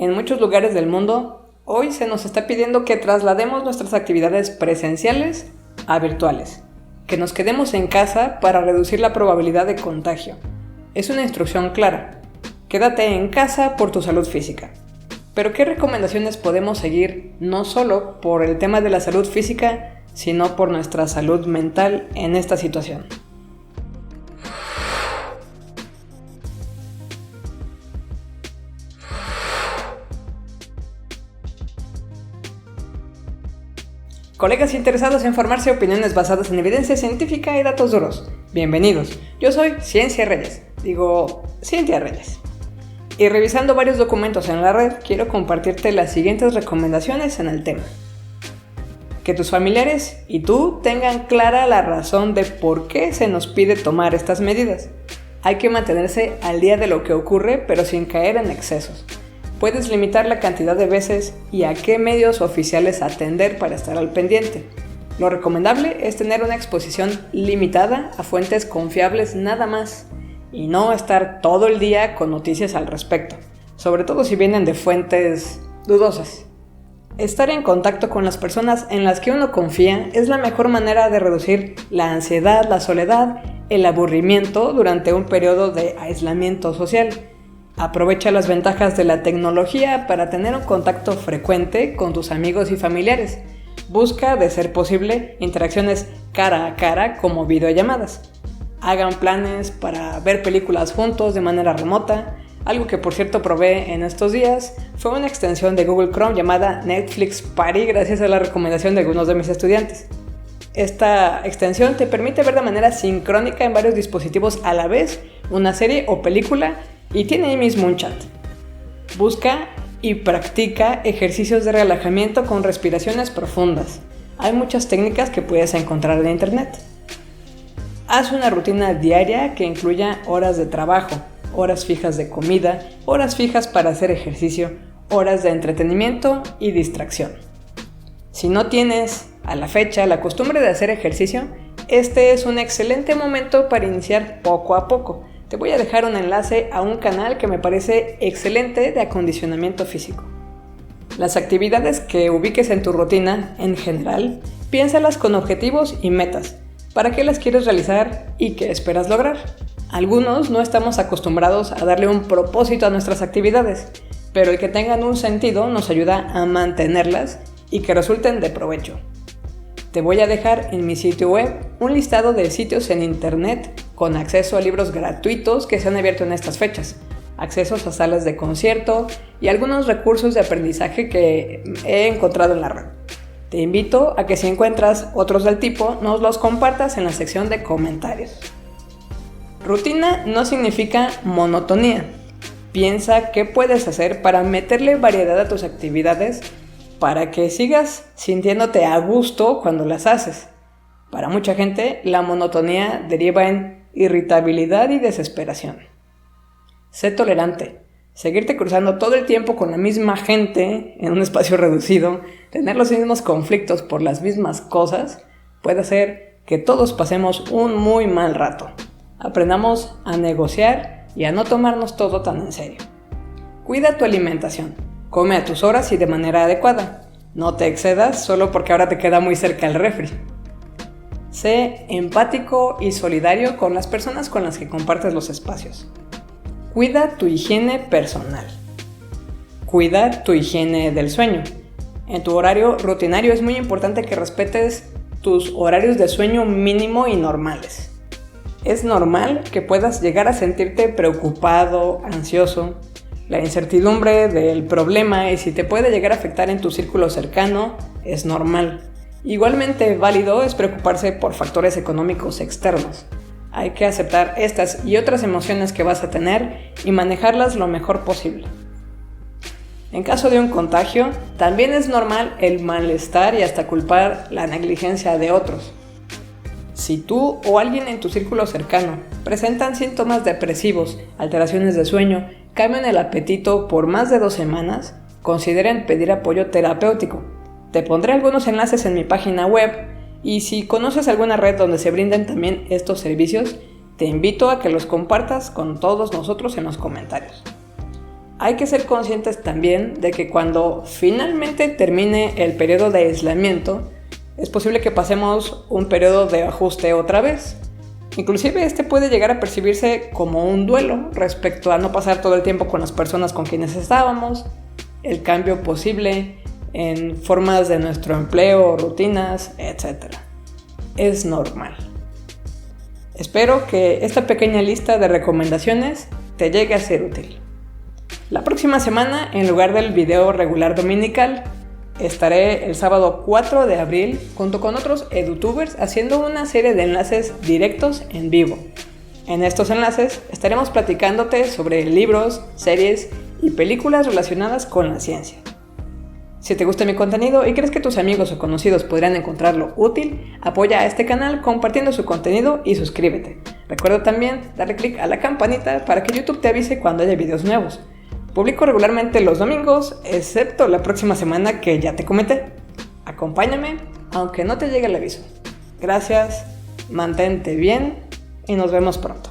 En muchos lugares del mundo, hoy se nos está pidiendo que traslademos nuestras actividades presenciales a virtuales, que nos quedemos en casa para reducir la probabilidad de contagio. Es una instrucción clara: quédate en casa por tu salud física. Pero ¿qué recomendaciones podemos seguir no solo por el tema de la salud física, sino por nuestra salud mental en esta situación? Colegas interesados en formarse opiniones basadas en evidencia científica y datos duros, bienvenidos. Yo soy Cintia Reyes. Y revisando varios documentos en la red, quiero compartirte las siguientes recomendaciones en el tema. Que tus familiares y tú tengan clara la razón de por qué se nos pide tomar estas medidas. Hay que mantenerse al día de lo que ocurre, pero sin caer en excesos. Puedes limitar la cantidad de veces y a qué medios oficiales atender para estar al pendiente. Lo recomendable es tener una exposición limitada a fuentes confiables nada más, y no estar todo el día con noticias al respecto, sobre todo si vienen de fuentes dudosas. Estar en contacto con las personas en las que uno confía es la mejor manera de reducir la ansiedad, la soledad, el aburrimiento durante un periodo de aislamiento social. Aprovecha las ventajas de la tecnología para tener un contacto frecuente con tus amigos y familiares. Busca, de ser posible, interacciones cara a cara como videollamadas. Hagan planes para ver películas juntos de manera remota. Algo que por cierto probé en estos días fue una extensión de Google Chrome llamada Netflix Party gracias a la recomendación de algunos de mis estudiantes. Esta extensión te permite ver de manera sincrónica en varios dispositivos a la vez una serie o película y tiene ahí mismo un chat. Busca y practica ejercicios de relajamiento con respiraciones profundas. Hay muchas técnicas que puedes encontrar en internet. Haz una rutina diaria que incluya horas de trabajo, horas fijas de comida, horas fijas para hacer ejercicio, horas de entretenimiento y distracción. Si no tienes a la fecha la costumbre de hacer ejercicio, este es un excelente momento para iniciar poco a poco. Te voy a dejar un enlace a un canal que me parece excelente de acondicionamiento físico. Las actividades que ubiques en tu rutina, en general, piénsalas con objetivos y metas. ¿Para qué las quieres realizar y qué esperas lograr? Algunos no estamos acostumbrados a darle un propósito a nuestras actividades, pero el que tengan un sentido nos ayuda a mantenerlas y que resulten de provecho. Te voy a dejar en mi sitio web un listado de sitios en internet con acceso a libros gratuitos que se han abierto en estas fechas, accesos a salas de concierto y algunos recursos de aprendizaje que he encontrado en la red. Te invito a que si encuentras otros del tipo, nos los compartas en la sección de comentarios. Rutina no significa monotonía. Piensa qué puedes hacer para meterle variedad a tus actividades para que sigas sintiéndote a gusto cuando las haces. Para mucha gente, la monotonía deriva en irritabilidad y desesperación. Sé tolerante. Seguirte cruzando todo el tiempo con la misma gente en un espacio reducido, tener los mismos conflictos por las mismas cosas, puede hacer que todos pasemos un muy mal rato. Aprendamos a negociar y a no tomarnos todo tan en serio. Cuida tu alimentación. Come a tus horas y de manera adecuada. No te excedas solo porque ahora te queda muy cerca el refri. Sé empático y solidario con las personas con las que compartes los espacios. Cuida tu higiene personal. Cuida tu higiene del sueño. En tu horario rutinario es muy importante que respetes tus horarios de sueño mínimo y normales. Es normal que puedas llegar a sentirte preocupado, ansioso. La incertidumbre del problema y si te puede llegar a afectar en tu círculo cercano es normal. Igualmente válido es preocuparse por factores económicos externos. Hay que aceptar estas y otras emociones que vas a tener y manejarlas lo mejor posible. En caso de un contagio, también es normal el malestar y hasta culpar la negligencia de otros. Si tú o alguien en tu círculo cercano presentan síntomas depresivos, alteraciones de sueño, cambio en el apetito por más de 2 semanas, consideren pedir apoyo terapéutico. Te pondré algunos enlaces en mi página web y si conoces alguna red donde se brinden también estos servicios, te invito a que los compartas con todos nosotros en los comentarios. hay que ser conscientes también de que cuando finalmente termine el periodo de aislamiento, es posible que pasemos un periodo de ajuste otra vez. Inclusive este puede llegar a percibirse como un duelo respecto a no pasar todo el tiempo con las personas con quienes estábamos, el cambio posible en formas de nuestro empleo, rutinas, etc. Es normal. Espero que esta pequeña lista de recomendaciones te llegue a ser útil. La próxima semana, en lugar del video regular dominical, estaré el sábado 4 de abril junto con otros edutubers haciendo una serie de enlaces directos en vivo. En estos enlaces estaremos platicándote sobre libros, series y películas relacionadas con la ciencia. Si te gusta mi contenido y crees que tus amigos o conocidos podrían encontrarlo útil, apoya a este canal compartiendo su contenido y suscríbete. Recuerda también darle clic a la campanita para que YouTube te avise cuando haya videos nuevos. Publico regularmente los domingos, excepto la próxima semana que ya te comenté. Acompáñame, aunque no te llegue el aviso. Gracias, mantente bien y nos vemos pronto.